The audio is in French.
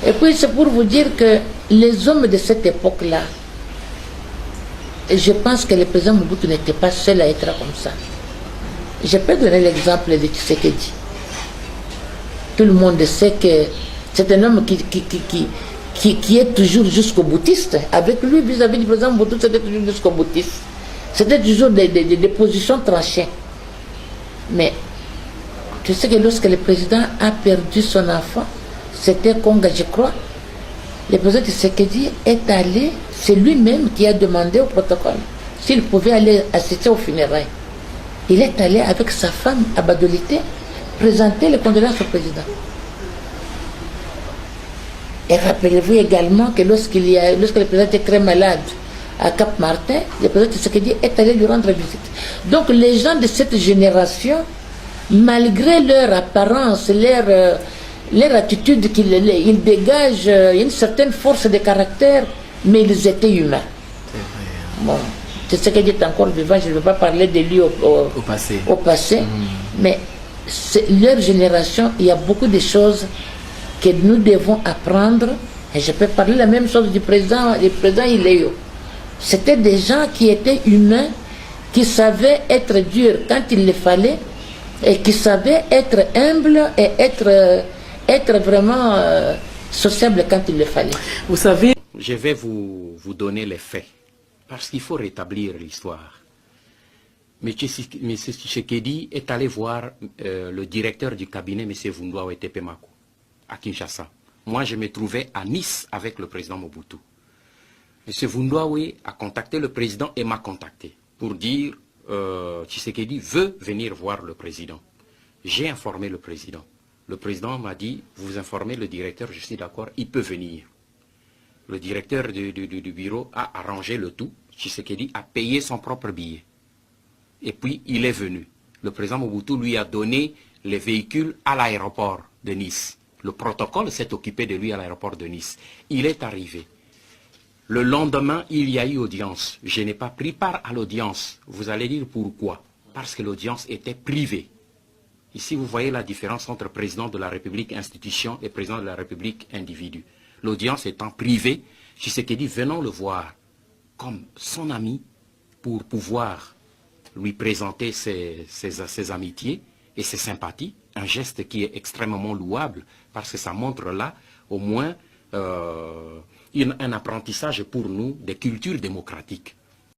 Et puis c'est pour vous dire que les hommes de cette époque-là, je pense que le président Mobutu n'était pas seul à être comme ça. Je peux donner l'exemple de Tshisekedi. Tout le monde sait que c'est un homme qui est toujours jusqu'au boutiste. Avec lui, vis-à-vis du président Mobutu, c'était toujours jusqu'au boutiste. C'était toujours des positions tranchées. Mais tu sais que lorsque le président a perdu son enfant, c'était Konga, je crois, le président Tshisekedi est allé, c'est lui-même qui a demandé au protocole s'il pouvait aller assister aux funérailles. Il est allé avec sa femme à Badolité présenter les condoléances au président. Et rappelez-vous également que lorsque le président était très malade à Cap-Martin, le président Tshisekedi est allé lui rendre visite. Donc les gens de cette génération, malgré leur apparence, leur attitude qu'ils dégagent une certaine force de caractère, mais ils étaient humains. Bon, Tshisekedi est encore vivant, je ne veux pas parler de lui au passé, mais leur génération, il y a beaucoup de choses que nous devons apprendre, et je peux parler la même chose du président Iléo. C'était des gens qui étaient humains, qui savaient être durs quand il le fallait, et qui savaient être humbles et être vraiment sociables quand il le fallait. Vous savez, je vais vous donner les faits, parce qu'il faut rétablir l'histoire. M. Tshisekedi est allé voir le directeur du cabinet, M. Vundoawe Tepemako, à Kinshasa. Moi, je me trouvais à Nice avec le président Mobutu. M. Vundoawe a contacté le président et m'a contacté pour dire Tshisekedi veut venir voir le président. J'ai informé le président. Le président m'a dit, vous informez le directeur, je suis d'accord, il peut venir. Le directeur du bureau a arrangé le tout. Tshisekedi a payé son propre billet. Et puis, il est venu. Le président Mobutu lui a donné les véhicules à l'aéroport de Nice. Le protocole s'est occupé de lui à l'aéroport de Nice. Il est arrivé. Le lendemain, il y a eu audience. Je n'ai pas pris part à l'audience. Vous allez dire pourquoi. Parce que l'audience était privée. Ici, vous voyez la différence entre président de la République institution et président de la République individu. L'audience étant privée, Tshisekedi venant le voir comme son ami pour pouvoir lui présenter ses amitiés et ses sympathies, un geste qui est extrêmement louable parce que ça montre là au moins un apprentissage pour nous des cultures démocratiques.